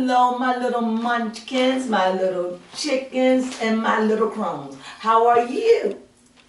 Hello, my little munchkins, my little chickens, and my little crones. How are you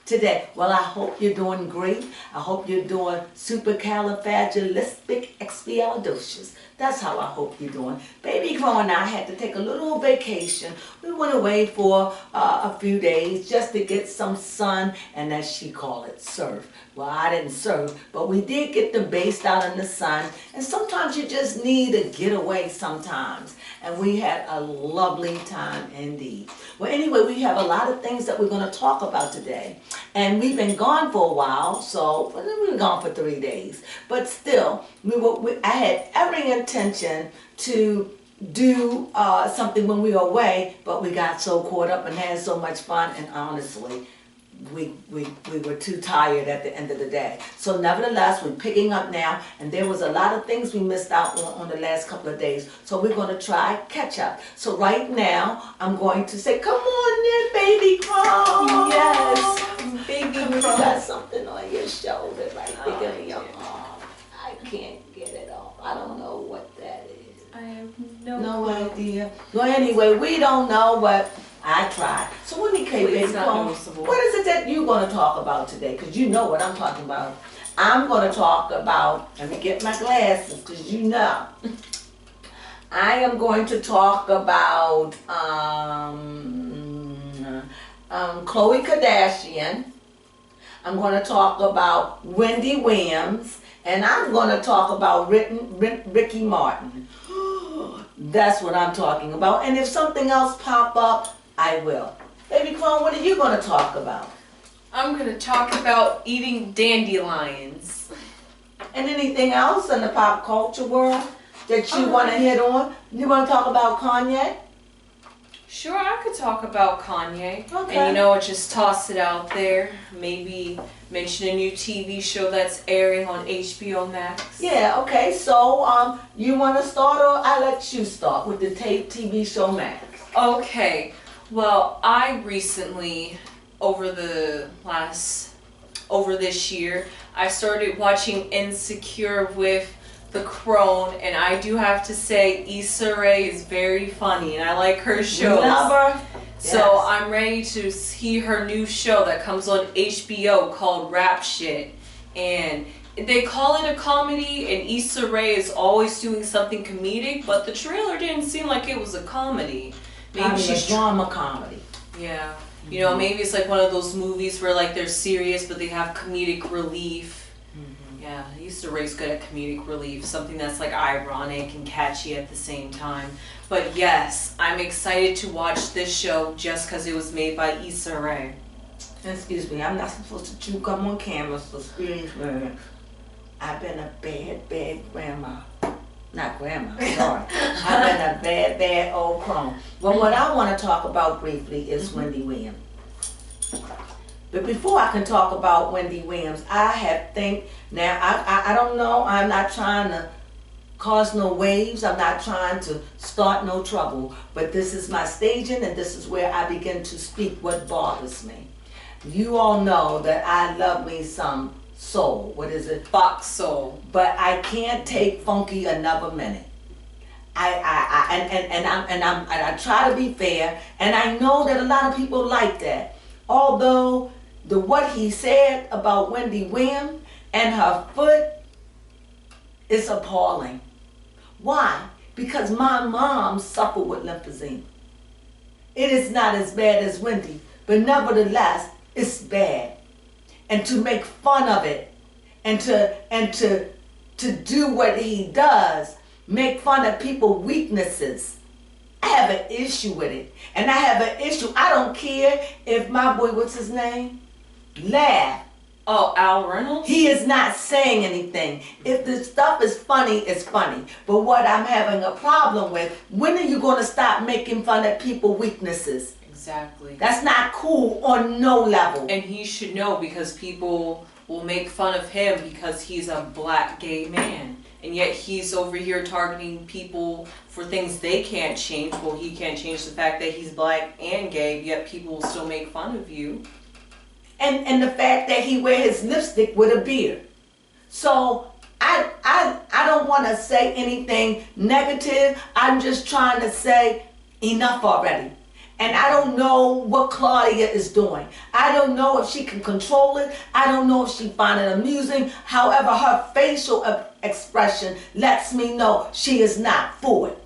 today? Well, I hope you're doing great. I hope you're doing supercalifragilisticexpialidocious. That's how I hope you're doing. Baby Crone and I had to take a little vacation. We went away for a few days just to get some sun and, as she called it, surf. Well, I didn't surf, but we did get them based out in the sun. And sometimes you just need to get away sometimes. And we had a lovely time indeed. Well, anyway, we have a lot of things that we're going to talk about today. And we've been gone for a while, so we were gone for 3 days. But still, I had every intention to do something when we were away, but we got so caught up and had so much fun, and honestly, we were too tired at the end of the day. So nevertheless, we're picking up now, and there was a lot of things we missed out on the last couple of days. So we're going to try catch up. So right now, I'm going to say, come on in, Baby Crone. Yes, Baby Crone. You got something on your shoulder right there in your arm. I can't get it off. I don't know what that is. I have no idea. Well, anyway, we don't know, but I tried. So let me tell you, Baby Crone, what is it that you're going to talk about today? Because you know what I'm talking about. I'm going to talk about, let me get my glasses, because you know. I am going to talk about Khloe Kardashian. I'm going to talk about Wendy Williams. And I'm going to talk about Ricky Martin. That's what I'm talking about. And if something else pop up, I will. Baby Crone, what are you going to talk about? I'm going to talk about eating dandelions. And anything else in the pop culture world that you want to hit on? You want to talk about Kanye? Sure, I could talk about Kanye. Okay. And you know what, just toss it out there. Maybe mention a new TV show that's airing on HBO Max. Yeah, okay. So, you want to start, or I let you start with the TV show Max? Okay. Well, I recently, over this year, I started watching Insecure with the Crone, and I do have to say Issa Rae is very funny, and I like her shows. Love her. So Yes. I'm ready to see her new show that comes on HBO called Rap Shit, and they call it a comedy, and Issa Rae is always doing something comedic, but the trailer didn't seem like it was a comedy. Maybe she's drama comedy. Yeah. You know, maybe it's like one of those movies where like they're serious, but they have comedic relief. Yeah, Issa Rae's good at comedic relief, something that's like ironic and catchy at the same time. But yes, I'm excited to watch this show just because it was made by Issa Rae. Excuse me, I'm not supposed to chew gum on camera, so excuse me. I've been a bad grandma. Not grandma, sorry. I've been a bad old crone. Well, what I want to talk about briefly is Wendy Williams. But before I can talk about Wendy Williams, I don't know, I'm not trying to cause no waves, I'm not trying to start no trouble, but this is my staging, and this is where I begin to speak what bothers me. You all know that I love me some soul. What is it? Fox soul. But I can't take funky another minute. I try to be fair, and I know that a lot of people like that. Although what he said about Wendy Williams and her foot is appalling. Why? Because my mom suffered with lymphedema. It is not as bad as Wendy, but nevertheless, it's bad. And to make fun of it, and to do what he does, make fun of people's weaknesses. I have an issue with it. And I have an issue. I don't care if my boy, what's his name? Laugh. Oh, Al Reynolds? He is not saying anything. If the stuff is funny, it's funny. But what I'm having a problem with, when are you going to stop making fun of people's weaknesses? Exactly. That's not cool on no level. And he should know, because people will make fun of him because he's a black gay man. And yet he's over here targeting people for things they can't change. Well, he can't change the fact that he's black and gay, yet people will still make fun of you. And the fact that he wears his lipstick with a beard. So I don't want to say anything negative. I'm just trying to say enough already. And I don't know what Claudia is doing. I don't know if she can control it. I don't know if she finds it amusing. However, her facial expression lets me know she is not for it.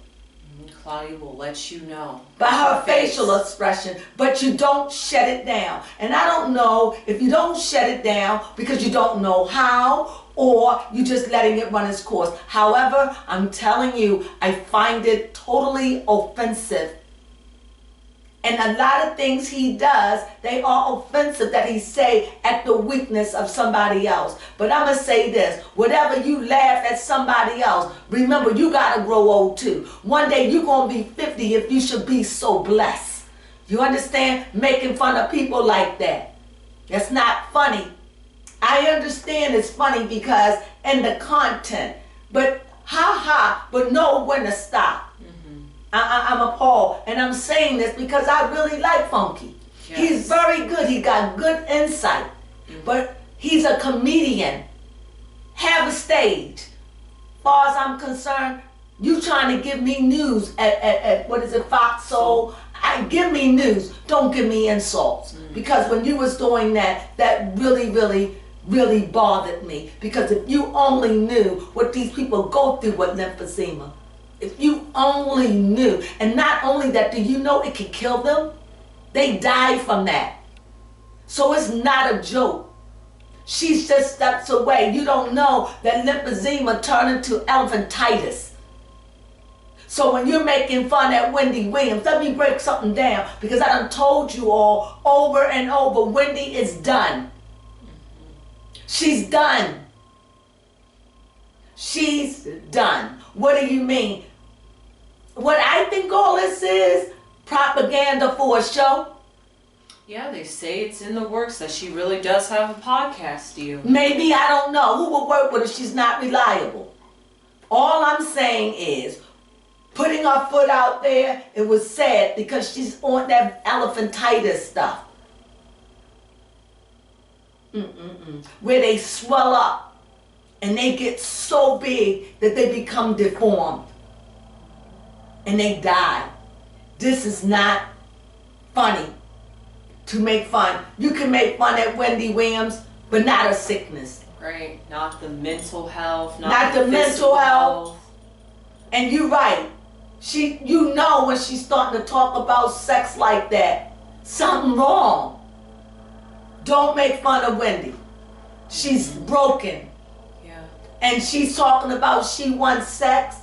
Claudia will let you know. By her facial expression, but you don't shut it down. And I don't know if you don't shut it down because you don't know how, or you just letting it run its course. However, I'm telling you, I find it totally offensive. And a lot of things he does, they are offensive that he say at the weakness of somebody else. But I'm going to say this, whatever you laugh at somebody else, remember you got to grow old too. One day you're going to be 50 if you should be so blessed. You understand? Making fun of people like that. That's not funny. I understand it's funny because in the content, but but know when to stop. I'm appalled, and I'm saying this because I really like Funky. Yes. He's very good. He got good insight, but he's a comedian. Have a stage. As far as I'm concerned, you trying to give me news at what is it, Fox Soul? Give me news. Don't give me insults. Because when you was doing that, that really bothered me. Because if you only knew what these people go through with lymphedema, if you only knew, and not only that, do you know it can kill them? They die from that. So it's not a joke. She's just steps away. You don't know that lymphedema turned into elephantitis. So when you're making fun at Wendy Williams, let me break something down, because I done told you all over and over, Wendy is done. She's done. She's done. What do you mean? What I think all this is propaganda for a show. Yeah, they say it's in the works that she really does have a podcast deal. Maybe, I don't know. Who will work with her? She's not reliable. All I'm saying is, putting her foot out there, it was sad because she's on that elephantitis stuff. Where they swell up and they get so big that they become deformed. And they die. This is not funny to make fun. You can make fun at Wendy Williams, but not her sickness. Right. Not the mental health. Not the mental health. And you're right. You know when she's starting to talk about sex like that, something wrong. Don't make fun of Wendy. She's broken. Yeah. And she's talking about she wants sex.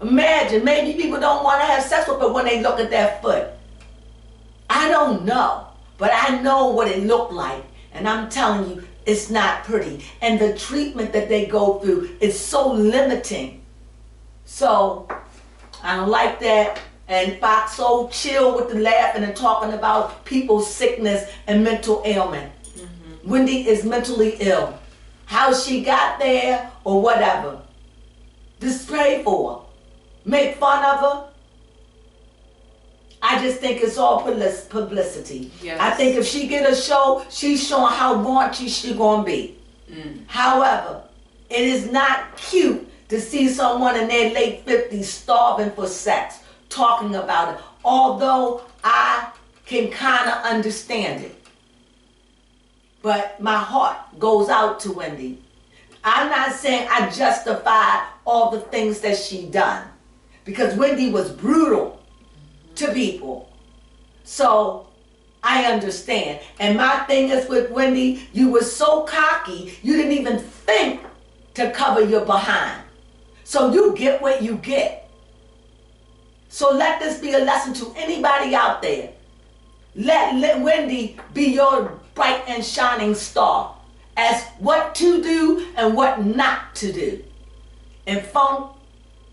Imagine, maybe people don't want to have sex with her when they look at that foot. I don't know, but I know what it looked like. And I'm telling you, it's not pretty. And the treatment that they go through is so limiting. So, I don't like that. And Fox so chill with the laughing and talking about people's sickness and mental ailment. Wendy is mentally ill. How she got there or whatever. Just pray for her. Make fun of her. I just think it's all publicity. Yes. I think if she get a show, she's showing how raunchy she gonna be. However, it is not cute to see someone in their late 50s starving for sex, talking about it. Although I can kind of understand it. But my heart goes out to Wendy. I'm not saying I justify all the things that she done. Because Wendy was brutal to people. So, I understand. And my thing is with Wendy, you were so cocky, you didn't even think to cover your behind. So you get what you get. So let this be a lesson to anybody out there. Let Wendy be your bright and shining star as what to do and what not to do. And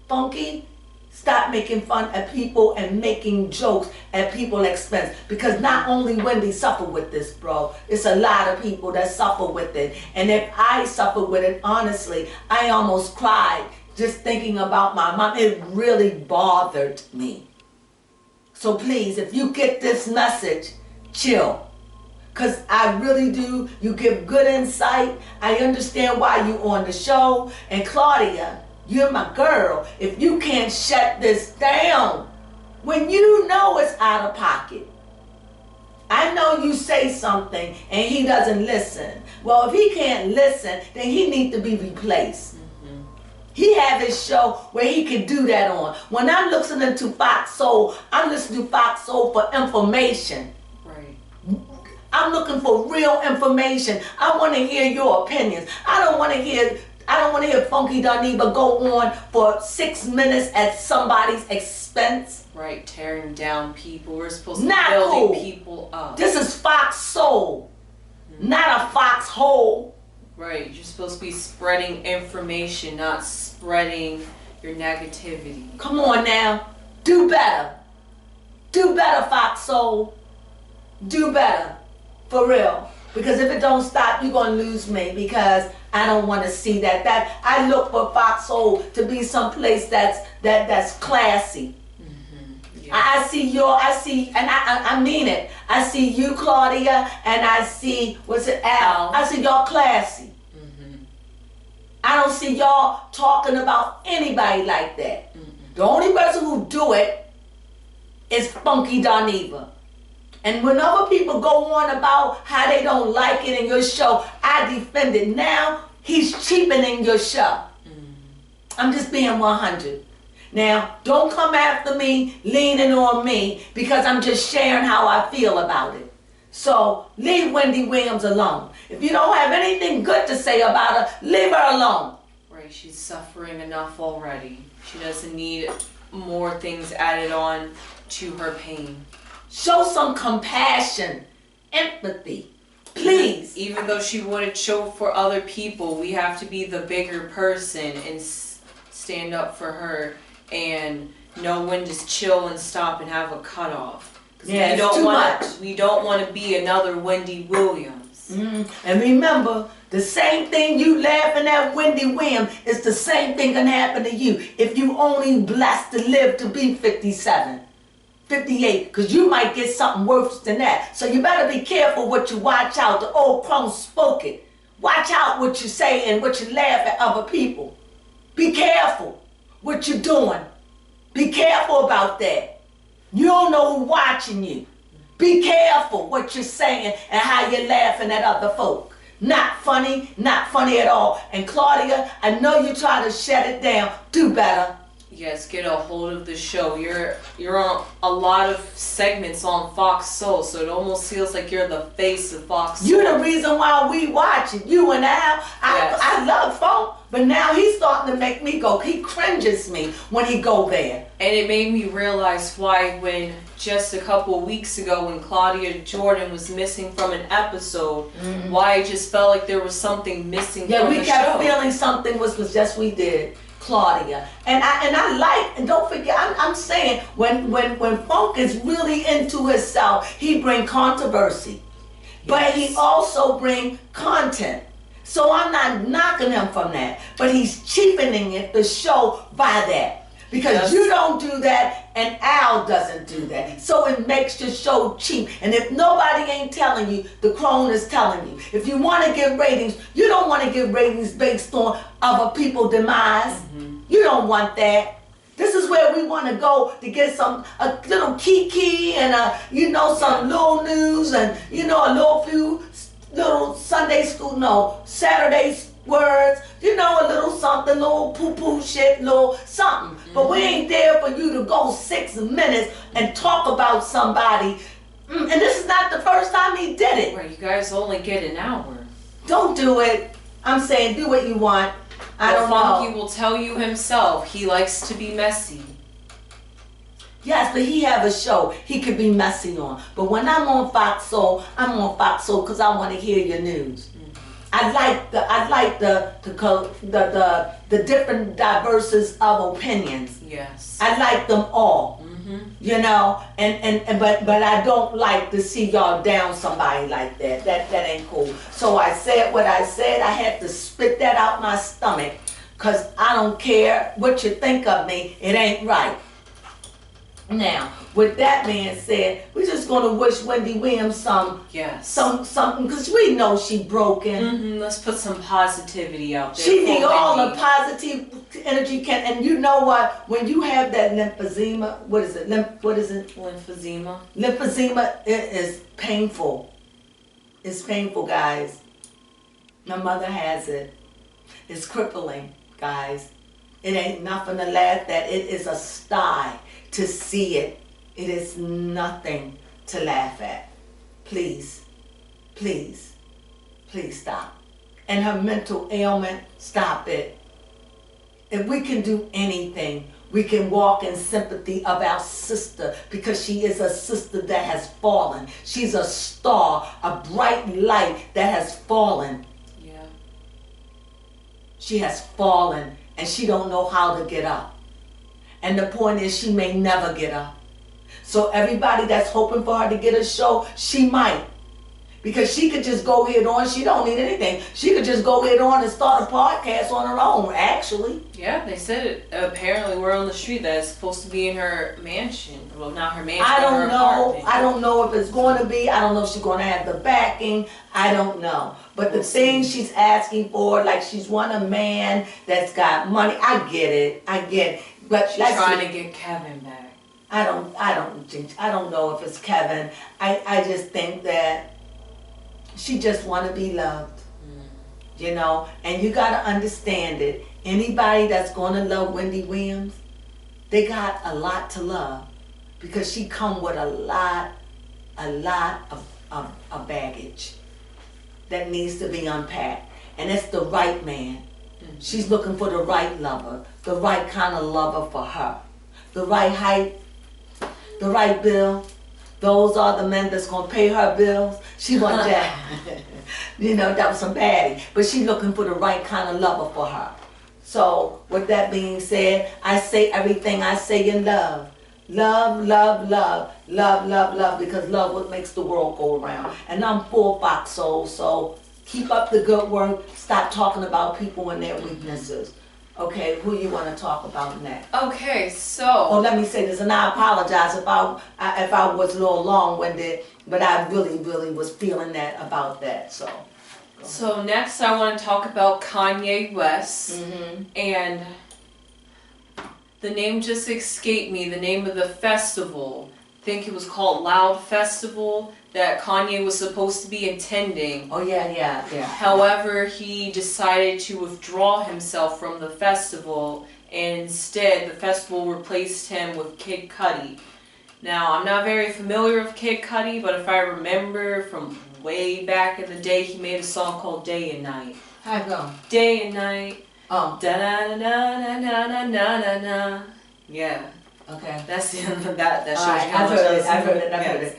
Funky, stop making fun at people and making jokes at people's expense. Because not only Wendy suffer with this, bro. It's a lot of people that suffer with it. And if I suffer with it, honestly, I almost cried just thinking about my mom. It really bothered me. So please, if you get this message, chill. Because I really do. You give good insight. I understand why you on the show. And Claudia, You're my girl. If you can't shut this down, when you know it's out of pocket. I know you say something and he doesn't listen. Well, if he can't listen, then he needs to be replaced. He have his show where he can do that on. When I'm listening to Fox Soul, I'm listening to Fox Soul for information. Right. I'm looking for real information. I want to hear your opinions. I don't want to hear Funky Dineva go on for 6 minutes at somebody's expense. Right, tearing down people. We're supposed to be Not building cool. people up. This is Fox Soul, not a foxhole. Right, you're supposed to be spreading information, not spreading your negativity. Come on now, do better. Do better, Fox Soul. Do better, for real. Because if it don't stop, you're gonna lose me. Because I don't want to see that. That I look for Fox Soul to be someplace that's classy. I see, and I mean it. I see you, Claudia, and I see, Al? I see y'all classy. I don't see y'all talking about anybody like that. The only person who do it is Funky Dineva. And when other people go on about how they don't like it in your show, I defend it. Now, he's cheapening your show. I'm just being 100. Now, don't come after me, leaning on me, because I'm just sharing how I feel about it. So, leave Wendy Williams alone. If you don't have anything good to say about her, leave her alone. Right, she's suffering enough already. She doesn't need more things added on to her pain. Show some compassion, empathy, please. Even though she wouldn't show for other people, we have to be the bigger person and stand up for her and know when to chill and stop and have a cutoff. Yeah, it's too much. We don't want to be another Wendy Williams. And remember, the same thing you laughing at Wendy Williams is the same thing can happen to you if you only blessed to live to be 57, 58, because you might get something worse than that. So you better be careful what you watch out. The Old Crone spoke it. Watch out what you say and what you laugh at other people. Be careful what you're doing. Be careful about that. You don't know who's watching you. Be careful what you're saying and how you're laughing at other folk. Not funny at all. And Claudia, I know you try to shut it down. Do better. Yes, get a hold of the show. You're on a lot of segments on Fox Soul, so it almost feels like you're the face of Fox Soul. You're the reason why we watch it. You and Al. Yes. I love funk, but now he's starting to make me go. He cringes me when he go there. And it made me realize why when just a couple of weeks ago when Claudia Jordan was missing from an episode, why I just felt like there was something missing from the show. Yeah, we kept feeling something was just we did. Claudia. And I like, and don't forget, I'm saying when Funk is really into himself, he bring controversy. Yes. But he also bring content. So I'm not knocking him from that. But he's cheapening it, the show, by that. Because you don't do that and Al doesn't do that. So it makes your show cheap. And if nobody ain't telling you, the Crone is telling you. If you want to get ratings, you don't want to get ratings based on other people's demise. You don't want that. This is where we want to go to get a little kiki and some little news and a little few little Sunday school, Saturday words, a little something, little poo-poo shit, little something. But we ain't there for you to go 6 minutes and talk about somebody. And this is not the first time he did it. Right, you guys only get an hour. Don't do it. I'm saying do what you want. I don't know. Funky will tell you himself, he likes to be messy. Yes, but he have a show he could be messy on. But when I'm on Fox Soul, I'm on Fox Soul because I want to hear your news. I like the different diverses of opinions. Yes. I like them all. But I don't like to see y'all down somebody like that. That ain't cool. So I said what I said. I had to spit that out my stomach because I don't care what you think of me. It ain't right. Now, with that being said, we're just gonna wish Wendy Williams something, because we know she broken. Let's put some positivity out there. She need all the positive energy and you know what? When you have that lymphedema, what is it? Lymphedema. Lymphedema, it is painful. It's painful, guys. My mother has it. It's crippling, guys. It ain't nothing to laugh at. It is a sty to see it. It is nothing to laugh at. Please, please, please stop. And her mental ailment, stop it. If we can do anything, we can walk in sympathy of our sister, because she is a sister that has fallen. She's a star, a bright light that has fallen. Yeah. She has fallen and she don't know how to get up. And the point is, she may never get up. So everybody that's hoping for her to get a show, she might. Because she could just go head on. She don't need anything. She could just go head on and start a podcast on her own, actually. Yeah, they said it. Apparently, we're on the street that it's supposed to be in her mansion. Well, not her mansion, I don't know. Apartment. I don't know if it's going to be. I don't know if she's going to have the backing. I don't know. But the thing she's asking for, like she's want a man that's got money. I get it. I get it. But she's trying to get Kevin back. I don't know if it's Kevin. I just think that she just want to be loved, you know, and you got to understand it. Anybody that's going to love Wendy Williams, they got a lot to love, because she come with a lot of baggage that needs to be unpacked. And it's the right man. She's looking for the right lover, the right kind of lover for her, the right height, the right bill. Those are the men that's going to pay her bills. She want that. You know, that was some baddie. But she's looking for the right kind of lover for her. So, with that being said, I say everything I say in love. Love, love, love. Love, love, love. Because love what makes the world go around. And I'm full Fox soul, so keep up the good work. Stop talking about people and their weaknesses. Okay, who you want to talk about next? Okay, so. Oh, let me say this, and I apologize if I was a little long-winded, but I really was feeling that about that. So next I want to talk about Kanye West, and the name just escaped me. The name of the festival, I think it was called Loud Festival, that Kanye was supposed to be attending. Oh yeah. However, he decided to withdraw himself from the festival, and instead the festival replaced him with Kid Cudi. Now, I'm not very familiar with Kid Cudi, but if I remember from way back in the day, he made a song called Day and Night. How it go? Day and Night. Oh. Da na na na na na na na na. Yeah. Okay. That's that shows right, how much I've heard it.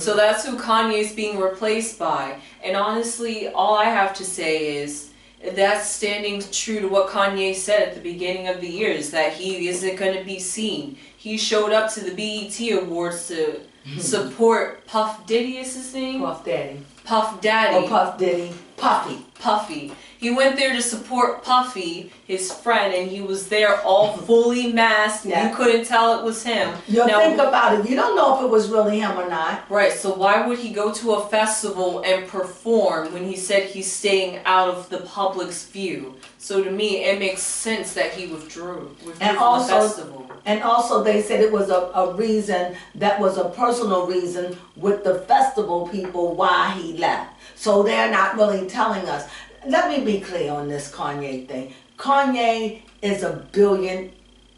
So that's who Kanye's being replaced by. And honestly, all I have to say is that's standing true to what Kanye said at the beginning of the year, is that he isn't going to be seen. He showed up to the BET Awards to support Puff Diddy, is his name? Puff Daddy. Puff Daddy. Oh, Puff Diddy. Puffy. He went there to support Puffy, his friend, and he was there all fully masked. Yeah. You couldn't tell it was him. Now, think about it. You don't know if it was really him or not. Right, so why would he go to a festival and perform when he said he's staying out of the public's view? So to me, it makes sense that he withdrew from the festival. And also they said it was a reason, that was a personal reason with the festival people why he left. So they're not really telling us. Let me be clear on this Kanye thing. Kanye is a billionaire.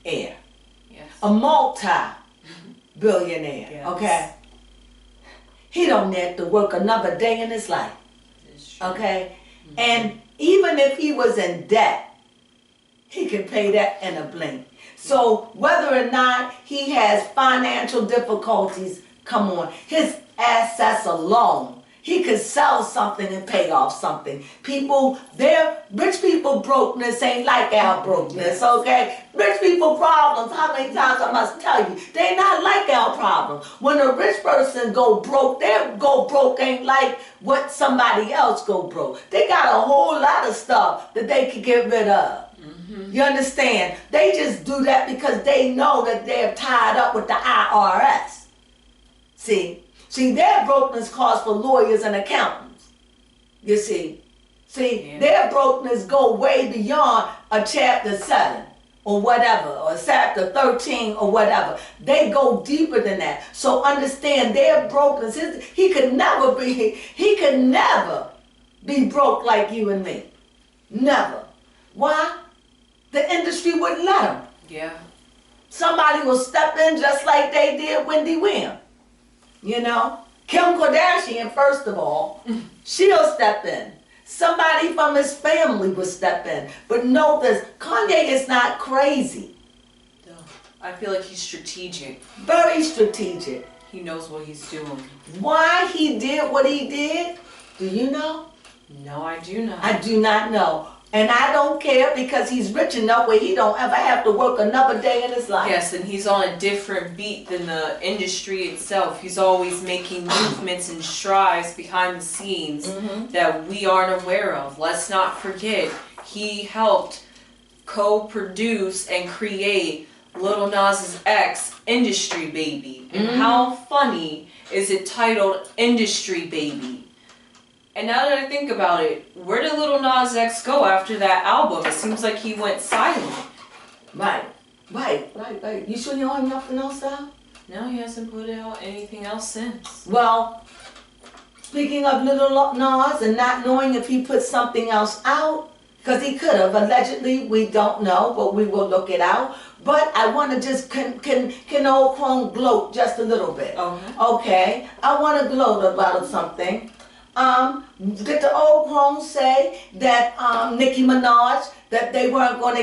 Yes. A multi-billionaire, yes. Okay? He don't have to work another day in his life. Okay? And even if he was in debt, he can pay that in a blink. So whether or not he has financial difficulties, come on, his assets alone, he could sell something and pay off something. Rich people brokenness ain't like our brokenness, okay? Rich people problems, how many times I must tell you, they not like our problems. When a rich person go broke, their go broke ain't like what somebody else go broke. They got a whole lot of stuff that they could get rid of. You understand? They just do that because they know that they're tied up with the IRS. See, their brokenness calls for lawyers and accountants. You see, their brokenness go way beyond a chapter 7 or whatever, or chapter 13 or whatever. They go deeper than that. So understand their brokenness. He could never be broke like you and me. Never. Why? The industry wouldn't let him. Yeah. Somebody will step in just like they did Wendy Williams. You know? Kim Kardashian, first of all, she'll step in. Somebody from his family will step in. But know this, Kanye is not crazy. No. I feel like he's strategic. Very strategic. He knows what he's doing. Why he did what he did, do you know? No, I do not. I do not know. And I don't care because he's rich enough where he don't ever have to work another day in his life. Yes, and he's on a different beat than the industry itself. He's always making movements and strides behind the scenes that we aren't aware of. Let's not forget, he helped co-produce and create Lil Nas X Industry Baby. And how funny is it titled Industry Baby? And now that I think about it, where did Lil Nas X go after that album? It seems like he went silent. Right. You sure you don't have nothing else out? No, he hasn't put out anything else since. Well, speaking of Lil Nas and not knowing if he put something else out, because he could have. Allegedly, we don't know, but we will look it out. But I want to just, can Old Crone gloat just a little bit? Okay. I want to gloat about something. Did the Old Crone say that Nicki Minaj, that they weren't going to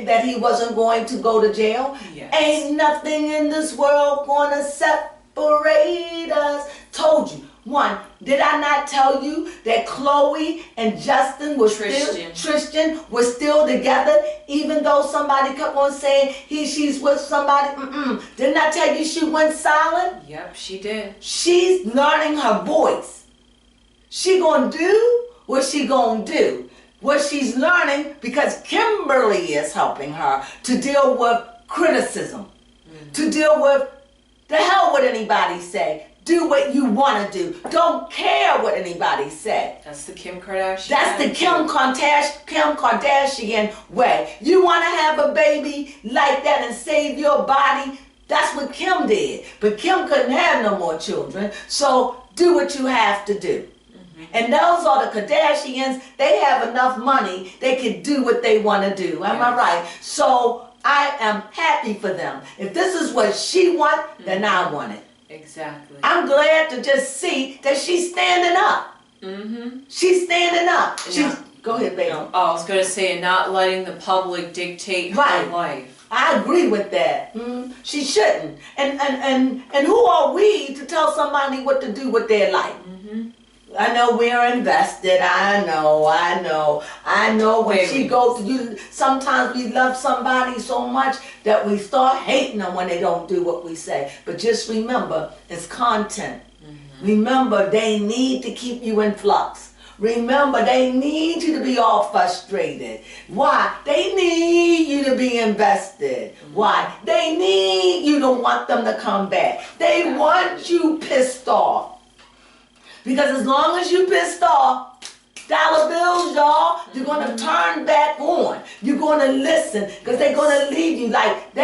that he wasn't going to go to jail? Yes. Ain't nothing in this world going to separate us. Told you. One, did I not tell you that Khloe and Tristan was still together, even though somebody kept on saying she's with somebody? Didn't I tell you she went silent? Yep, she did. She's learning her voice. She gonna do what she gonna do. What she's learning, because Kimberly is helping her to deal with criticism, to deal with the hell what anybody say. Do what you want to do. Don't care what anybody said. That's the Kim Kardashian. That's the Kim Kardashian way. You want to have a baby like that and save your body? That's what Kim did. But Kim couldn't have no more children. So do what you have to do. And those are the Kardashians. They have enough money. They can do what they want to do. Am I right? So I am happy for them. If this is what she wants, then I want it. Exactly. I'm glad to just see that she's standing up. She's standing up. Go ahead, baby. I was going to say, not letting the public dictate her life. I agree with that. She shouldn't. And who are we to tell somebody what to do with their life? I know we're invested. I know when she goes to you, sometimes we love somebody so much that we start hating them when they don't do what we say. But just remember, it's content. Remember, they need to keep you in flux. Remember, they need you to be all frustrated. Why? They need you to be invested. Why? They need you to want them to come back. They want you pissed off. Because as long as you pissed off, dollar bills, y'all, you're going to turn back on. You're going to listen because they're going to leave you like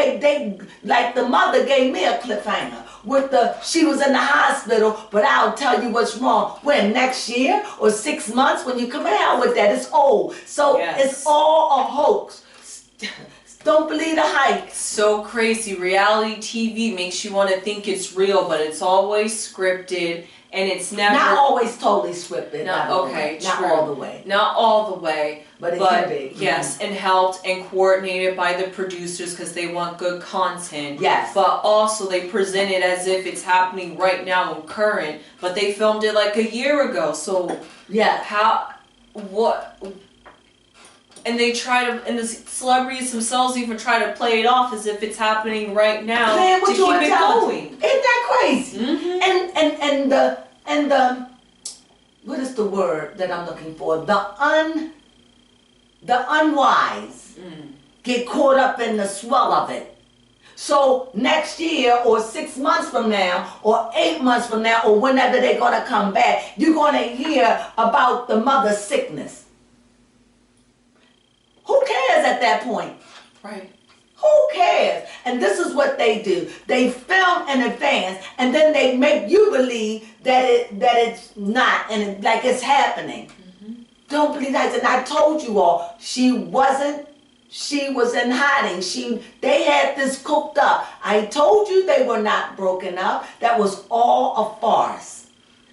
like the mother gave me a cliffhanger with she was in the hospital, but I'll tell you what's wrong. When next year or 6 months when you come out with that, it's old. So it's all a hoax. Don't believe the hype. So crazy. Reality TV makes you want to think it's real, but it's always scripted. And it's never... Not always totally scripted. Not all the way. Not all the way. But it can be. Yes, and helped and coordinated by the producers because they want good content. Yes. But also they present it as if it's happening right now and current. But they filmed it like a year ago. So... Yeah. And they try to... And the celebrities themselves even try to play it off as if it's happening right now to keep it going. Isn't that crazy? And the what is the word that I'm looking for? The unwise get caught up in the swell of it. So next year or 6 months from now or 8 months from now or whenever they're going to come back, you're going to hear about the mother's sickness. Who cares at that point? Right. Who cares? And this is what they do. They film in advance and then they make you believe that it's not and like it's happening. Don't believe that. And I told you all, she was in hiding. They had this cooked up. I told you they were not broken up. That was all a farce.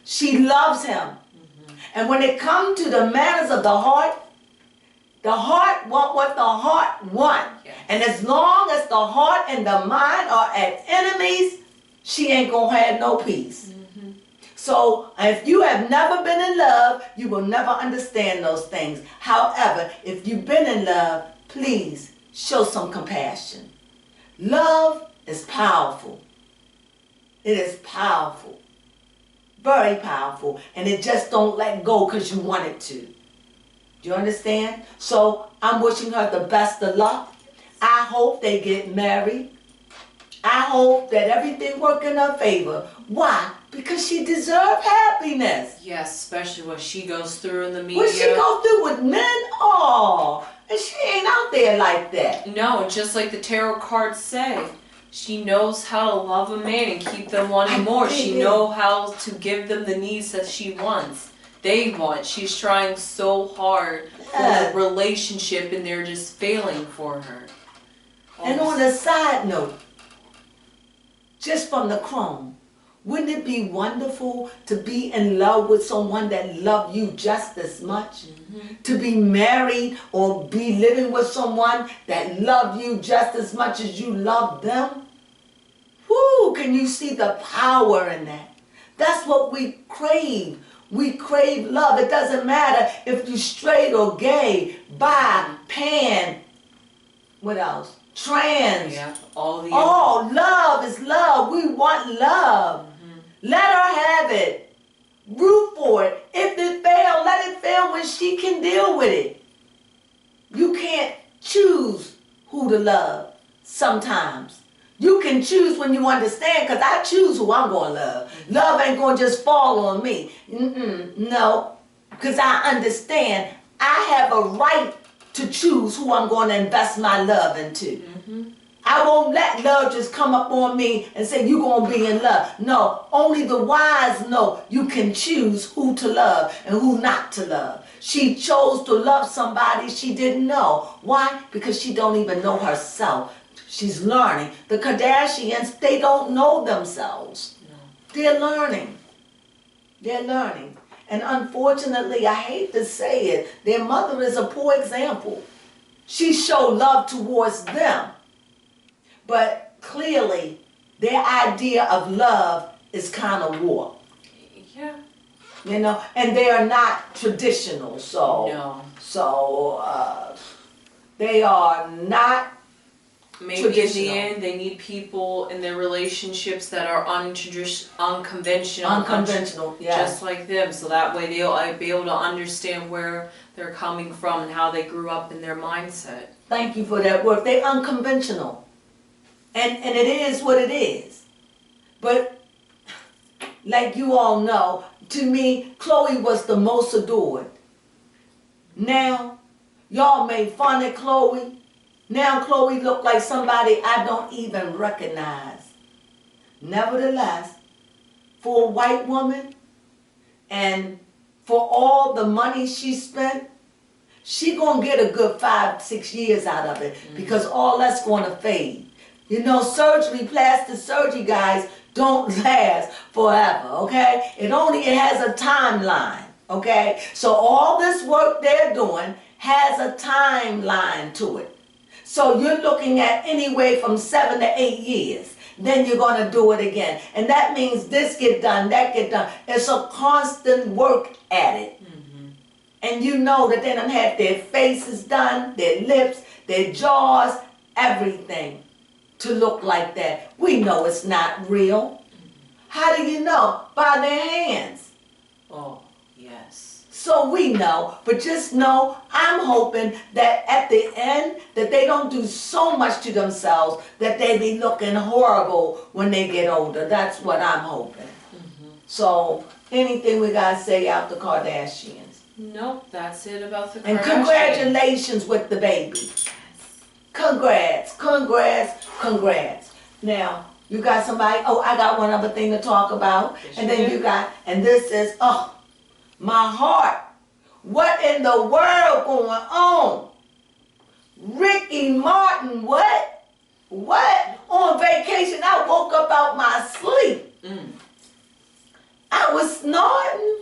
She loves him. And when it comes to the matters of the heart want what the heart wants. Yes. And as long as the heart and the mind are at enemies, she ain't gonna have no peace. So if you have never been in love, you will never understand those things. However, if you've been in love, please show some compassion. Love is powerful. It is powerful. Very powerful. And it just don't let go because you want it to. Do you understand? So I'm wishing her the best of luck. I hope they get married. I hope that everything works in her favor. Why? Because she deserves happiness. Yes, especially what she goes through in the media. What she goes through with men? Oh, and she ain't out there like that. No, just like the tarot cards say. She knows how to love a man and keep them wanting more. She knows how to give them the needs that she wants. They want. She's trying so hard for the relationship and they're just failing for her. And on a side note, just from the Crone, wouldn't it be wonderful to be in love with someone that loved you just as much? To be married or be living with someone that loved you just as much as you loved them? Woo, can you see the power in that? That's what we crave. We crave love. It doesn't matter if you're straight or gay, bi, pan, what else? Trans. Yeah, all the love is love. We want love. Let her have it. Root for it. If it fails, let it fail when she can deal with it. You can't choose who to love sometimes. You can choose when you understand, because I choose who I'm going to love. Love ain't going to just fall on me. No, because I understand I have a right to choose who I'm going to invest my love into. I won't let love just come up on me and say, you're going to be in love. No, only the wise know you can choose who to love and who not to love. She chose to love somebody she didn't know. Why? Because she don't even know herself. She's learning. The Kardashians, they don't know themselves. No. They're learning. They're learning. And unfortunately, I hate to say it, their mother is a poor example. She showed love towards them. But clearly, their idea of love is kind of warped. Yeah. You know, and they are not traditional, so. No. So, they are not maybe in the end, they need people in their relationships that are unconventional. Unconventional, yeah. Just like them, so that way they'll be able to understand where they're coming from and how they grew up in their mindset. Thank you for that word. They're unconventional. And it is what it is. But, like you all know, to me, Khloe was the most adored. Now, y'all made fun of Khloe. Now Khloe looked like somebody I don't even recognize. Nevertheless, for a white woman and for all the money she spent, she gonna get a good 5-6 years out of it because all that's gonna fade. You know, surgery, plastic surgery, guys, don't last forever, okay? It has a timeline, okay? So all this work they're doing has a timeline to it. So you're looking at anywhere from 7 to 8 years. Then you're going to do it again. And that means this get done, that get done. It's a constant work at it. And you know that they done had their faces done, their lips, their jaws, everything to look like that. We know it's not real. How do you know? By their hands. Oh, yes. So we know, but just know I'm hoping that at the end that they don't do so much to themselves that they be looking horrible when they get older. That's what I'm hoping. So anything we gotta say out the Kardashians? Nope, that's it about the Kardashians. And congratulations with the baby. Congrats, congrats, congrats. Now, you got somebody, oh, I got one other thing to talk about. Yes, and then you got, and this is, oh, my heart. What in the world going on? Ricky Martin, what? What? On vacation, I woke up out my sleep. I was snorting.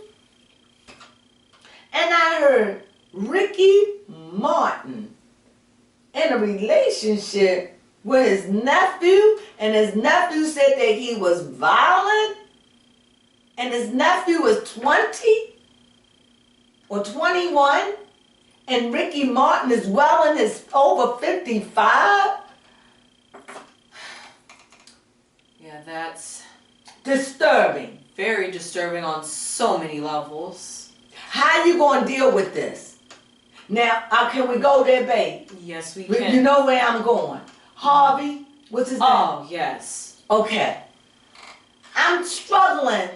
And I heard Ricky Martin in a relationship with his nephew, and his nephew said that he was violent, and his nephew was 20 or 21, and Ricky Martin is well in his over 55. Yeah, that's disturbing. Very disturbing on so many levels. How you gonna deal with this? Now, can we go there, babe? Yes, we can. You know where I'm going. Harvey, what's his name? Oh, yes. Okay. I'm struggling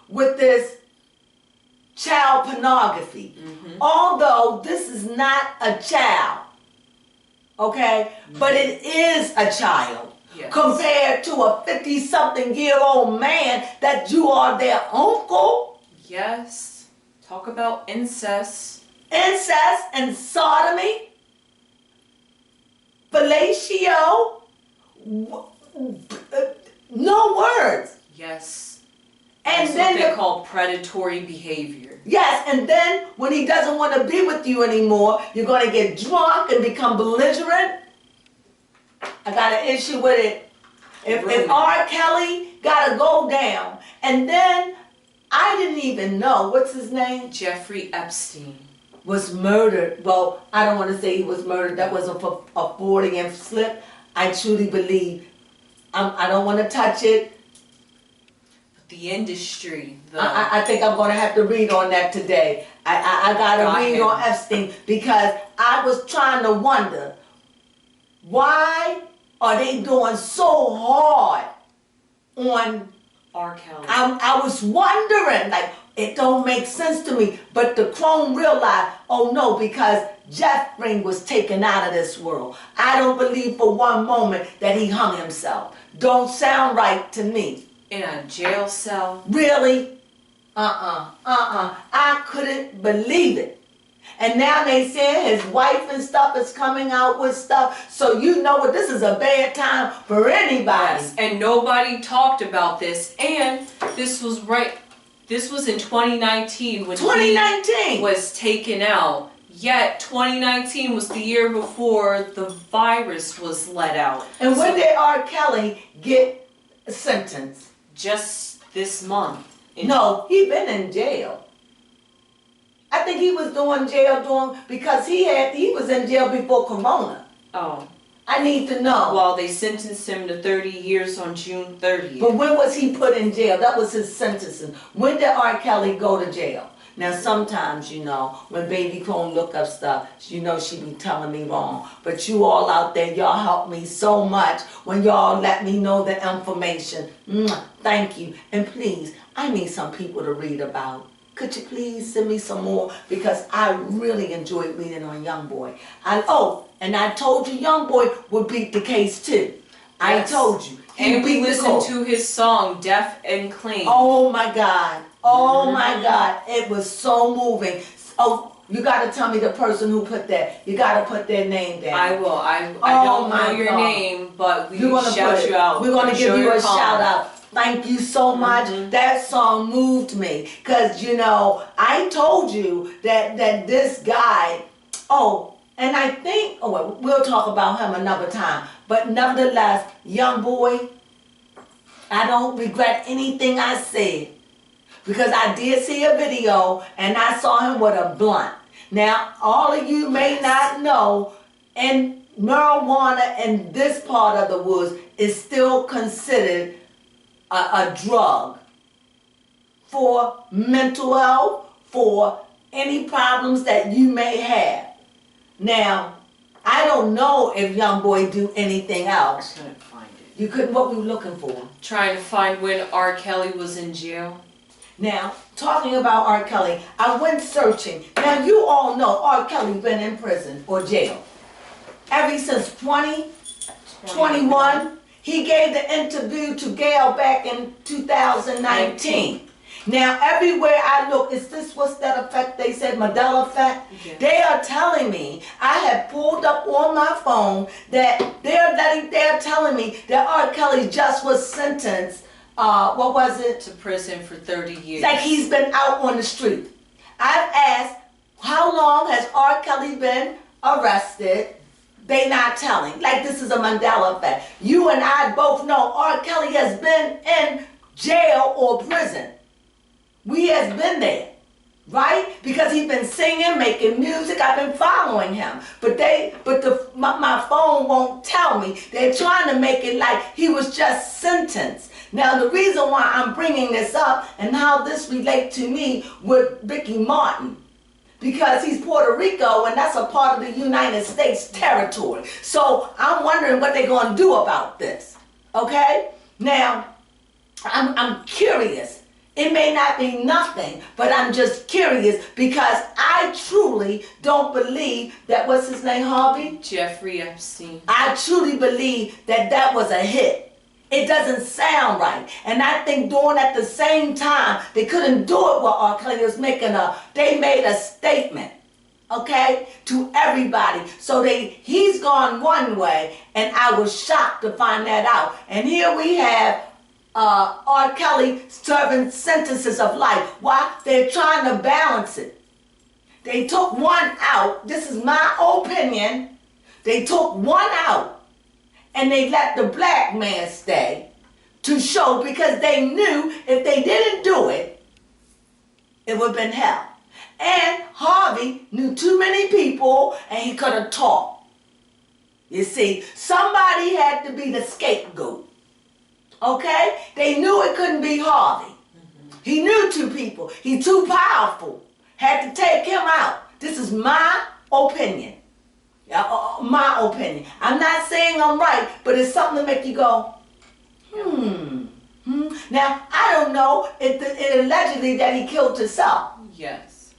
with this child pornography. Although this is not a child, okay? But it is a child. Yes. Compared to a 50-something-year-old man that you are their uncle. Yes. Talk about incest. Incest and sodomy. Fellatio. No words. Yes. And that's then what they call predatory behavior. Yes, and then when he doesn't want to be with you anymore, you're going to get drunk and become belligerent. I got an issue with it. If R. Kelly got to go down, and then I didn't even know, what's his name? Jeffrey Epstein. Was murdered. Well, I don't want to say he was murdered. That was a Freudian slip. I truly believe. I don't want to touch it. The industry. I think I'm going to have to read on that today. I got to read on Epstein because I was trying to wonder, why are they doing so hard on R. Kelly? I was wondering, like, it don't make sense to me. But the Crone realized, oh no, because Jeffery was taken out of this world. I don't believe for one moment that he hung himself. Don't sound right to me. In a jail cell? Really? I couldn't believe it. And now they say his wife and stuff is coming out with stuff. So you know what, this is a bad time for anybody. Yes, and nobody talked about this. And this was in 2019 when 2019 he was taken out. Yet 2019 was the year before the virus was let out. And when did R. Kelly get sentenced? Just this month. No, he been in jail. I think he was doing jail because he was in jail before Corona. Oh. I need to know. Well, they sentenced him to 30 years on June 30th. But when was he put in jail? That was his sentencing. When did R. Kelly go to jail? Now, sometimes, you know, when Baby Crone look up stuff, you know she be telling me wrong. But you all out there, y'all help me so much when y'all let me know the information. Thank you. And please, I need some people to read about. Could you please send me some more? Because I really enjoyed reading on YoungBoy. And I told you YoungBoy would beat the case too. Yes. I told you. And we listened to his song, Deaf and Clean. Oh my God. Oh my God. It was so moving. Oh, you got to tell me the person who put that. You got to put their name down. I will. I don't know your name, but we shout you out. We're going to give you a shout out. Thank you so much. That song moved me. Because, you know, I told you that this guy, and I think, we'll talk about him another time. But nevertheless, YoungBoy, I don't regret anything I said. Because I did see a video and I saw him with a blunt. Now, all of you may not know, and marijuana in this part of the woods is still considered a drug for mental health, for any problems that you may have. Now, I don't know if YoungBoy do anything else. I couldn't find it. You couldn't, what were you looking for? Trying to find when R. Kelly was in jail. Now, talking about R. Kelly, I went searching. Now, you all know R. Kelly been in prison or jail ever since 2021. He gave the interview to Gail back in 2019. Now, everywhere I look, is this what's that effect they said, Mandela effect? Yeah. They are telling me, I have pulled up on my phone that they're telling me that R. Kelly just was sentenced, what was it? To prison for 30 years. Like he's been out on the street. I've asked, how long has R. Kelly been arrested? They not telling. Like this is a Mandela effect. You and I both know R. Kelly has been in jail or prison. We has been there, right? Because he's been singing, making music. I've been following him, but my phone won't tell me. They're trying to make it like he was just sentenced. Now the reason why I'm bringing this up and how this relates to me with Ricky Martin, because he's Puerto Rico and that's a part of the United States territory. So I'm wondering what they're going to do about this. Okay? Now, I'm curious. It may not be nothing, but I'm just curious because I truly don't believe that, what's his name, Harvey? Jeffrey Epstein. I truly believe that that was a hit. It doesn't sound right. And I think doing at the same time, they couldn't do it while R. Kelly was they made a statement, okay, to everybody. So he's gone one way, and I was shocked to find that out. And here we have R. Kelly serving sentences of life. Why? They're trying to balance it. They took one out. This is my opinion. They took one out and they let the black man stay to show, because they knew if they didn't do it, it would have been hell. And Harvey knew too many people and he could have talked. You see, somebody had to be the scapegoat. Okay? They knew it couldn't be Harvey. He knew two people. He's too powerful. Had to take him out. This is my opinion. My opinion. I'm not saying I'm right, but it's something to make you go, Now, I don't know if it allegedly that he killed himself. Yes.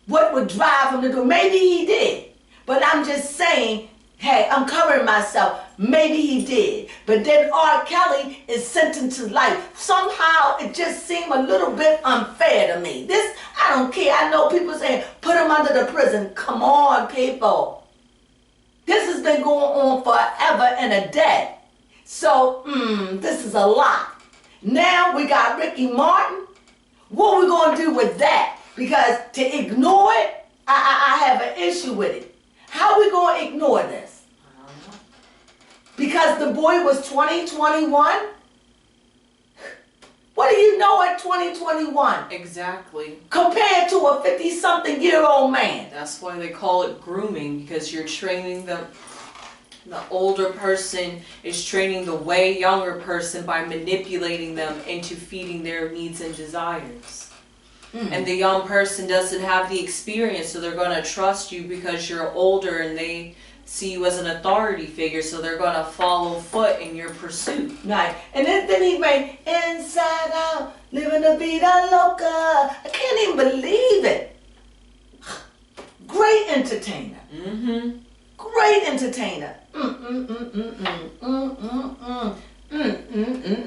What would drive him to do? Maybe he did. But I'm just saying, hey, I'm covering myself. Maybe he did. But then R. Kelly is sentenced to life. Somehow it just seemed a little bit unfair to me. This, I don't care. I know people saying, put him under the prison. Come on, people. This has been going on forever and a day. So, this is a lot. Now we got Ricky Martin. What are we going to do with that? Because to ignore it, I have an issue with it. How are we going to ignore this? I don't know. Because the boy was 21? What do you know at 21? Exactly. Compared to a 50-something-year-old man. That's why they call it grooming, because you're training the older person is training the way younger person by manipulating them into feeding their needs and desires. And the young person doesn't have the experience, so they're going to trust you because you're older and they see you as an authority figure, so they're going to follow foot in your pursuit. Right. And then he made Inside Out, Living La Vida Loca. I can't even believe it. Great entertainer. Great entertainer. And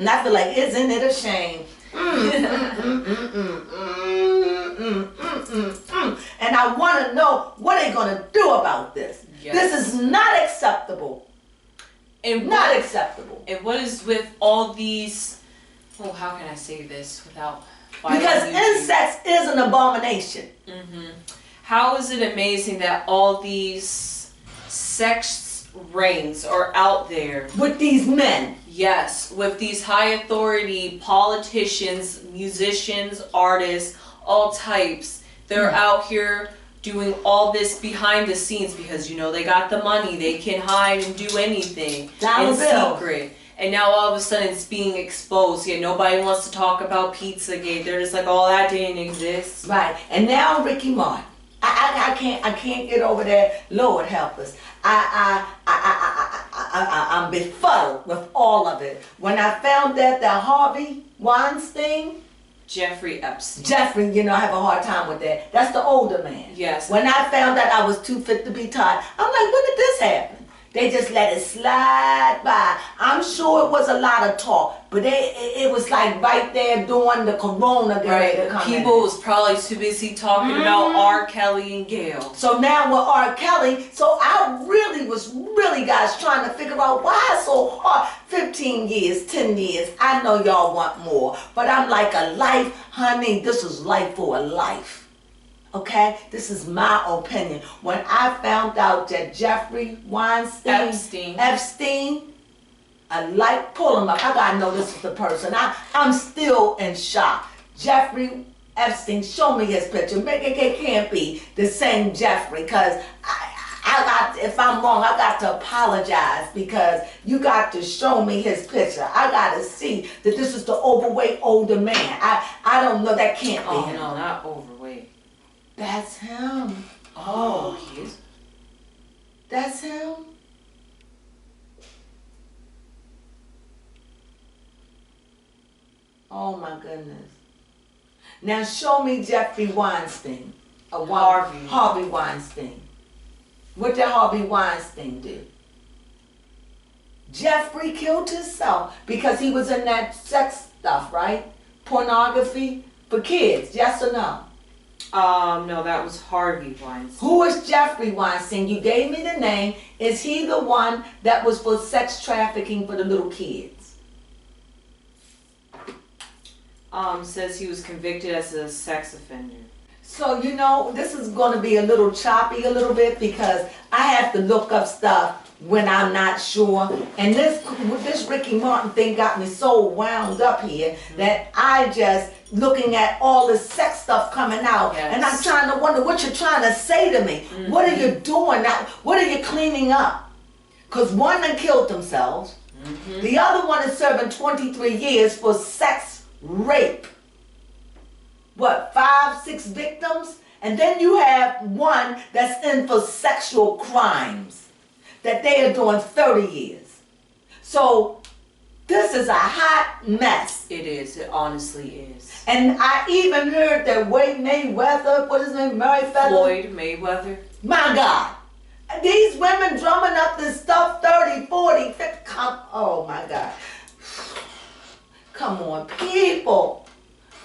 I feel like, isn't it a shame? And I want to know what they're going to do about this. Yes. This is not acceptable. And not acceptable. And what is with all these, how can I say this without because incest is an abomination. How is it amazing that all these sex rings are out there with these men? Yes, with these high authority politicians, musicians, artists, all types. They're out here doing all this behind the scenes because, they got the money. They can hide and do anything in secret. And now all of a sudden it's being exposed. Yeah, nobody wants to talk about Pizzagate. They're just like, oh, that didn't exist. Right. And now Ricky Martin. I can't get over that. Lord help us. I'm befuddled with all of it. When I found out that Harvey Weinstein, Jeffrey Epstein. Jeffrey, you know, I have a hard time with that. That's the older man. Yes. When I found out I was too fit to be tied, I'm like, when did this happen? They just let it slide by. I'm sure it was a lot of talk, but it was like right there during the corona. Right. People was probably too busy talking about R. Kelly and Gail. So now with R. Kelly, so I was really, guys, trying to figure out why it's so hard. 15 years, 10 years. I know y'all want more, but I'm like, a life, honey, this is life for a life. Okay, this is my opinion. When I found out that Jeffrey Epstein, I like, pull him up. I gotta know this is the person. I'm still in shock. Jeffrey Epstein, show me his picture. It can't be the same Jeffrey, because if I'm wrong, I got to apologize, because you got to show me his picture. I got to see that this is the overweight older man. I don't know, that can't be him. Oh no, not overweight. That's him. Oh, he is. That's him. Oh my goodness. Now show me Jeffrey Weinstein. Harvey Weinstein. What did Harvey Weinstein do? Jeffrey killed himself because he was in that sex stuff, right? Pornography for kids, yes or no? No, that was Harvey Weinstein. Who is Jeffrey Weinstein? You gave me the name. Is he the one that was for sex trafficking for the little kids? Says he was convicted as a sex offender. So, you know, this is going to be a little choppy a little bit, because I have to look up stuff when I'm not sure. And this Ricky Martin thing got me so wound up here that I just looking at all this sex stuff coming out, and I'm trying to wonder what you're trying to say to me. What are you doing? What are you cleaning up? Because one done killed themselves. The other one is serving 23 years for sex rape. What, 5, 6 victims? And then you have one that's in for sexual crimes that they are doing 30 years. So this is a hot mess. It is. It honestly is. And I even heard that Wade Mayweather, what is his name, Floyd Mayweather. My God. These women drumming up this stuff, 30, 40, 50, oh my God. Come on, people.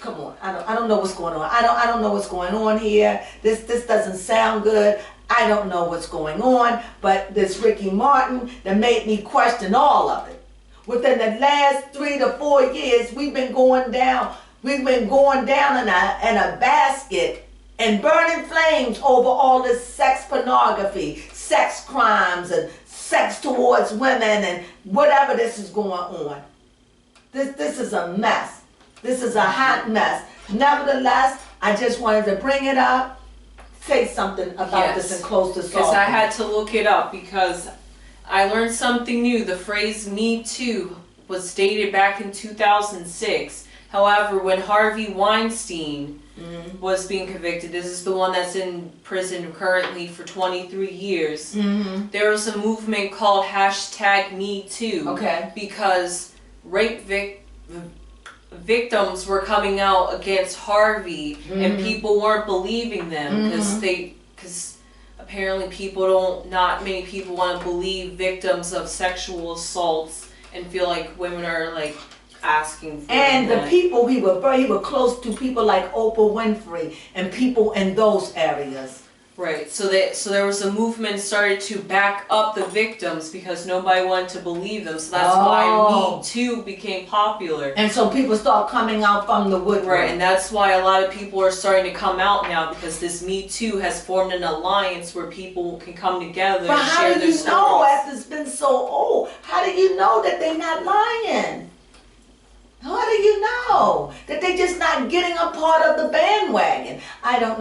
Come on, I don't know what's going on. I don't know what's going on here. This doesn't sound good. I don't know what's going on, but this Ricky Martin that made me question all of it. Within the last 3 to 4 years, we've been going down. We've been going down in a basket and burning flames over all this sex pornography, sex crimes, and sex towards women, and whatever this is going on. This is a mess. This is a hot mess. Nevertheless, I just wanted to bring it up, say something about this, and close this off. Because I had to look it up, because I learned something new. The phrase "Me Too" was dated back in 2006. However, when Harvey Weinstein was being convicted, this is the one that's in prison currently for 23 years, there was a movement called #MeToo. Okay. Because rape victims were coming out against Harvey, and people weren't believing them, because apparently not many people want to believe victims of sexual assaults and feel like women are like asking for and them. The people he were close to, people like Oprah Winfrey and people in those areas. Right, so there was a movement started to back up the victims because nobody wanted to believe them. So that's why Me Too became popular. And so people start coming out from the woodwork. Right, and that's why a lot of people are starting to come out now, because this Me Too has formed an alliance where people can come together and share their stories. But how do you know, after it's been so old, how do you know that they're not lying? How do you know? know. That they just not getting a part of the bandwagon. I don't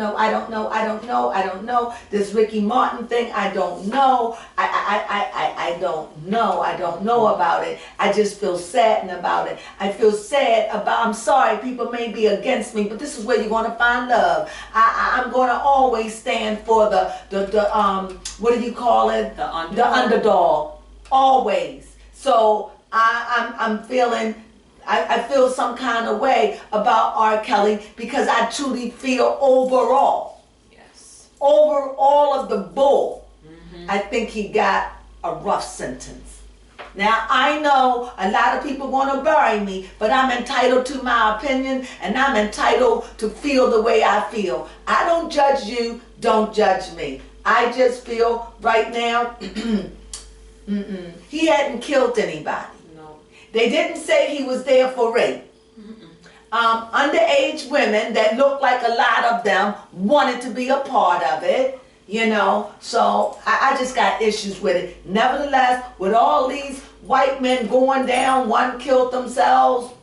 know. This Ricky Martin thing, I don't know. I don't know about it. I just feel sad about it. I feel sad about, I'm sorry, people may be against me, but this is where you're going to find love. I'm going to always stand for the what do you call it? The underdog. The underdog. Always. So I'm feeling, I feel some kind of way about R. Kelly because I truly feel overall of the bull, I think he got a rough sentence. Now, I know a lot of people want to bury me, but I'm entitled to my opinion, and I'm entitled to feel the way I feel. I don't judge you, don't judge me. I just feel right now, he hadn't killed anybody. No. They didn't say he was there for rape. Underage women that looked like a lot of them wanted to be a part of it. You know, so I just got issues with it. Nevertheless, with all these white men going down, one killed themselves,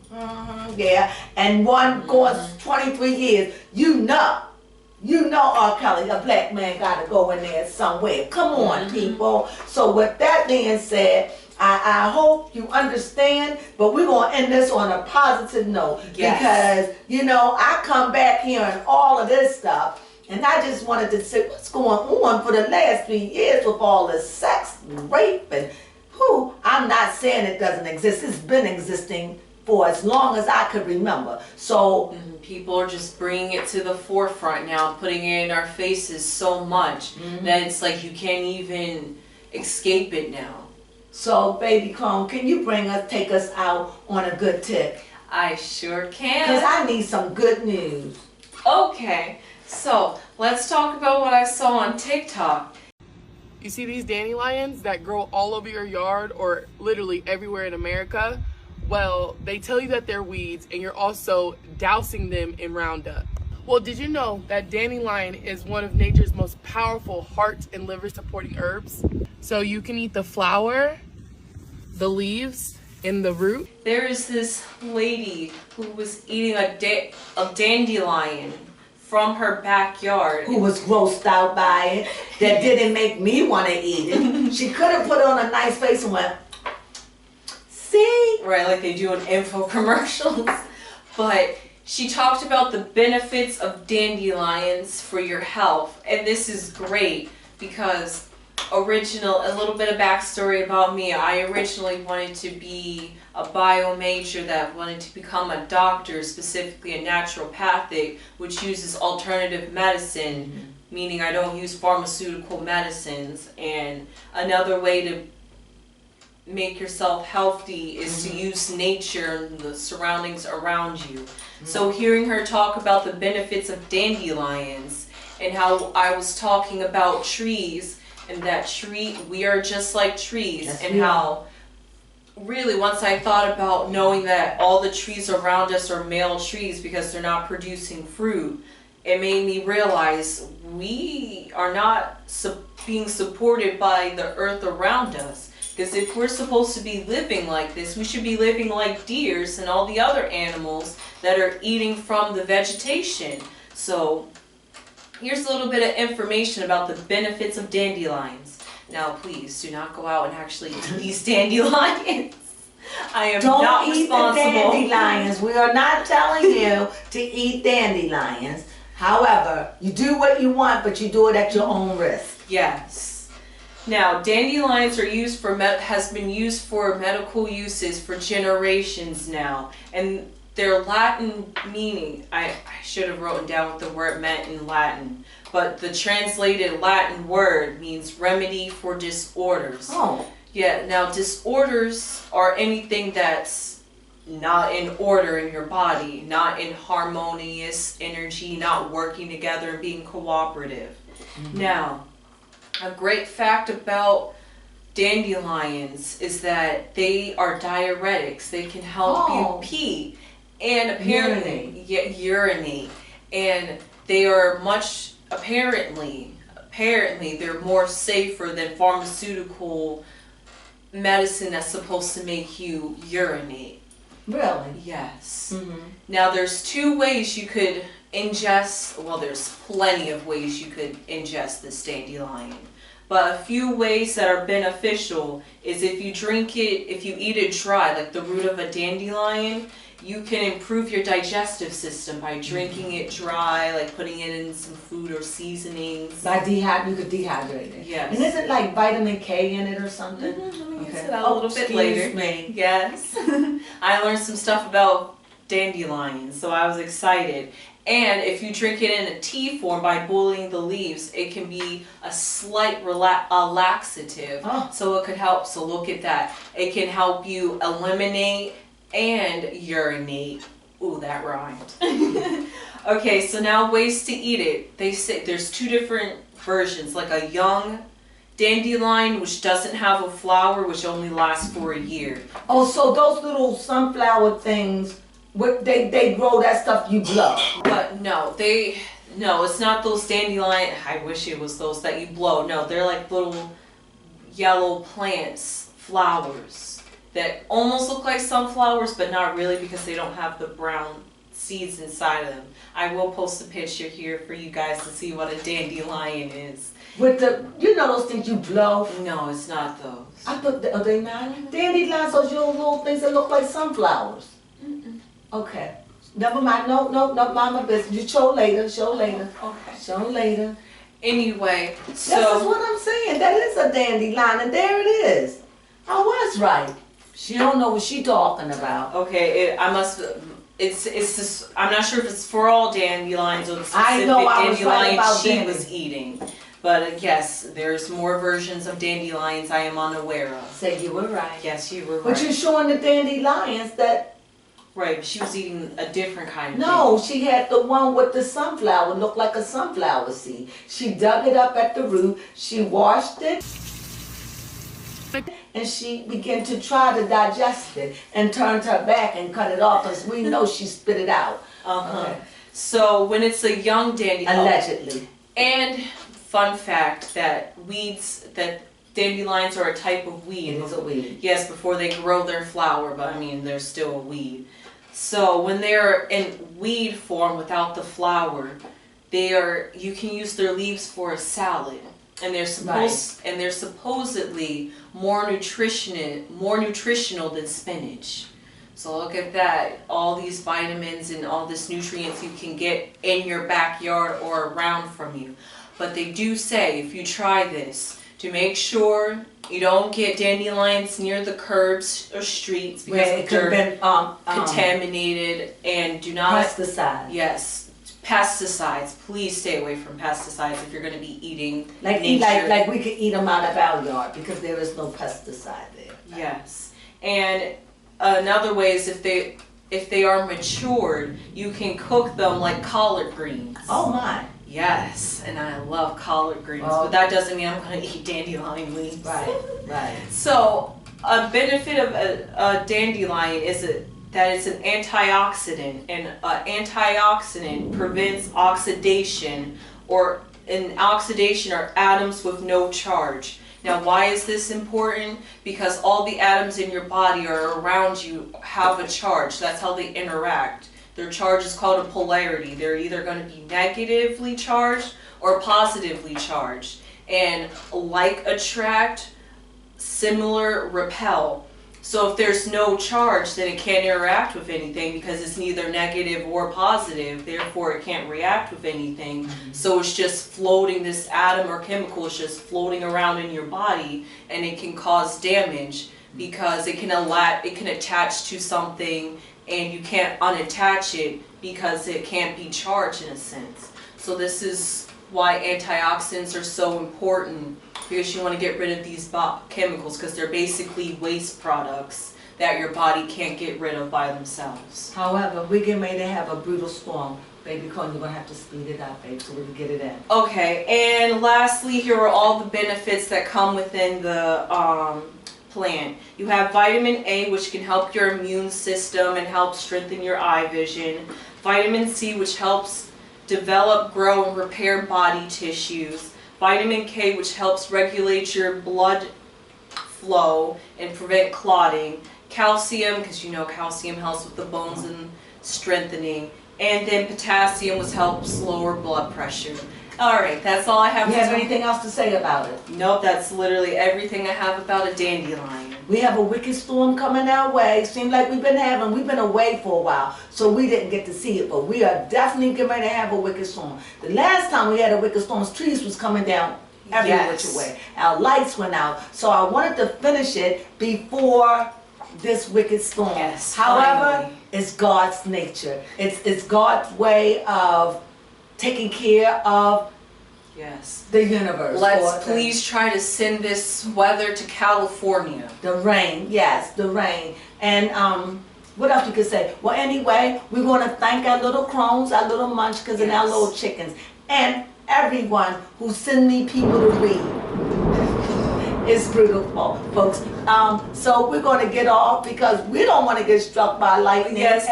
and one going 23 years. You know R. Kelly, a black man, got to go in there somewhere. Come on, people. So with that being said, I hope you understand, but we're going to end this on a positive note. Yes. Because, you know, I come back hearing all of this stuff. And I just wanted to say what's going on for the last 3 years with all this sex, rape, and I'm not saying it doesn't exist. It's been existing for as long as I could remember. So people are just bringing it to the forefront now, putting it in our faces so much that it's like you can't even escape it now. So, Baby Crone, can you take us out on a good tip? I sure can. Because I need some good news. Okay. So, let's talk about what I saw on TikTok. You see these dandelions that grow all over your yard or literally everywhere in America? Well, they tell you that they're weeds and you're also dousing them in Roundup. Well, did you know that dandelion is one of nature's most powerful heart and liver supporting herbs? So you can eat the flower, the leaves, and the root. There is this lady who was eating a dandelion from her backyard. Who was grossed out by it, that didn't make me want to eat it. She could have put on a nice face and went, see? Right, like they do in info commercials. But she talked about the benefits of dandelions for your health. And this is great because a little bit of backstory about me. I originally wanted to be a bio major that wanted to become a doctor, specifically a naturopathic, which uses alternative medicine, meaning I don't use pharmaceutical medicines. And another way to make yourself healthy is to use nature and the surroundings around you. So hearing her talk about the benefits of dandelions and how I was talking about trees, and that we are just like trees, yes, and how really once I thought about knowing that all the trees around us are male trees because they're not producing fruit, it made me realize we are not being supported by the earth around us. Because if we're supposed to be living like this, we should be living like deers and all the other animals that are eating from the vegetation. So here's a little bit of information about the benefits of dandelions. Now, please do not go out and actually eat these dandelions. I am not responsible. Don't eat the dandelions. We are not telling you to eat dandelions. However, you do what you want, but you do it at your own risk. Yes. Now, dandelions are used has been used for medical uses for generations now, and their Latin meaning, I should have written down what the word meant in Latin, but the translated Latin word means remedy for disorders. Oh. Yeah, now disorders are anything that's not in order in your body, not in harmonious energy, not working together and being cooperative. Now, a great fact about dandelions is that they are diuretics. They can help you pee. And apparently, urinate. And they are apparently they're more safer than pharmaceutical medicine that's supposed to make you urinate. Really? Yes. Mm-hmm. Now there's two ways you could ingest, well there's plenty of ways you could ingest this dandelion. But a few ways that are beneficial is if you drink it, if you eat it dry, like the root of a dandelion, you can improve your digestive system by drinking it dry, like putting it in some food or seasonings. You could dehydrate it. Yes. And isn't like vitamin K in it or something? Let me get Okay. to that a little bit later. Excuse me. Yes. I learned some stuff about dandelions, so I was excited. And if you drink it in a tea form by boiling the leaves, it can be a slight laxative. Oh. So it could help. So look at that. It can help you eliminate and urinate. Ooh, that rhymed. Okay, so now ways to eat it. They say there's two different versions, like a young dandelion, which doesn't have a flower, which only lasts for a year. Oh, so those little sunflower things, they grow that stuff you blow. But no, it's not those dandelion. I wish it was those that you blow. No, they're like little yellow plants, flowers that almost look like sunflowers, but not really because they don't have the brown seeds inside of them. I will post a picture here for you guys to see what a dandelion is. With those things you blow? No, it's not those. I thought, are they not? Dandelions, those little things that look like sunflowers. Okay. Never mind. No, mind my business. You show later. Okay. Show later. Anyway, so That's what I'm saying. That is a dandelion, and there it is. I was right. She don't know what she talking about. okay, it's just, I'm not sure if it's for all dandelions or the I specific know I was right dandelion about she dandelion. was eating. But yes, there's more versions of dandelions I am unaware of. Say you were right. Yes, you were right. But you're showing the dandelions that. Right, but she was eating a different kind of No, she had the one with the sunflower, looked like a sunflower seed. She dug it up at the root, she washed it, and she began to try to digest it and turned her back and cut it off because we know she spit it out. Okay. So when it's a young dandelion, Allegedly. and fun fact that dandelions are a type of weed. It is a weed. Yes, before they grow their flower, but I mean they're still a weed. So when they're in weed form without the flower, you can use their leaves for a salad, and they're supposedly more nutritional than spinach. So look at that, all these vitamins and all this nutrients you can get in your backyard or around from you. But they do say if you try this, to make sure you don't get dandelions near the curbs or streets because they're contaminated, and do not Pesticides. Yes, pesticides. Please stay away from pesticides if you're going to be eating Like we could eat them out of our yard because there is no pesticide there. Yes, and another way is if they are matured, you can cook them like collard greens. Oh my. Yes, and I love collard greens, Oh. but that doesn't mean I'm going to eat dandelion leaves. Right. So, a benefit of a dandelion is that it's an antioxidant, and an antioxidant prevents oxidation, or an oxidation are atoms with no charge. Now, why is this important? Because all the atoms in your body or around you have a charge. That's how they interact. Their charge is called a polarity. They're either going to be negatively charged or positively charged. And like attract, similar repel. So if there's no charge, then it can't interact with anything because it's neither negative or positive. Therefore, it can't react with anything. So it's just floating, this atom or chemical is just floating around in your body, and it can cause damage because it can attach to something, and you can't unattach it because it can't be charged in a sense. So this is why antioxidants are so important, because you want to get rid of these chemicals because they're basically waste products that your body can't get rid of by themselves. However, we're getting ready to have a brutal storm. Baby Crone, you're going to have to speed it up, babe, so we can get it in. Okay, and lastly, here are all the benefits that come within the plant. You have vitamin A, which can help your immune system and help strengthen your eye vision. Vitamin C, which helps develop, grow, and repair body tissues. Vitamin K, which helps regulate your blood flow and prevent clotting. calcium, because you know calcium helps with the bones and strengthening, and then potassium was helps lower blood pressure. All right, that's all I have. You have anything else to say about it? Nope, that's literally everything I have about a dandelion. We have a wicked storm coming our way. Seems like we've been away for a while, so we didn't get to see it, but we are definitely getting ready to have a wicked storm. The last time we had a wicked storm, trees was coming down every which way. Our lights went out, so I wanted to finish it before this wicked storm. Yes, however, finally. it's God's nature. It's God's way of taking care of the universe. Let's please try to send this weather to California. The rain, yes, the rain. And what else you could say? Well, anyway, we want to thank our little crones, our little munchkins, and our little chickens, and everyone who send me people to read. It's beautiful, folks. So we're going to get off because we don't want to get struck by lightning. Yes.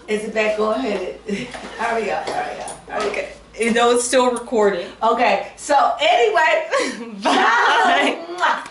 Is it back? Go ahead. Hurry up. Okay. You know it's still recording. Okay. So anyway, Bye.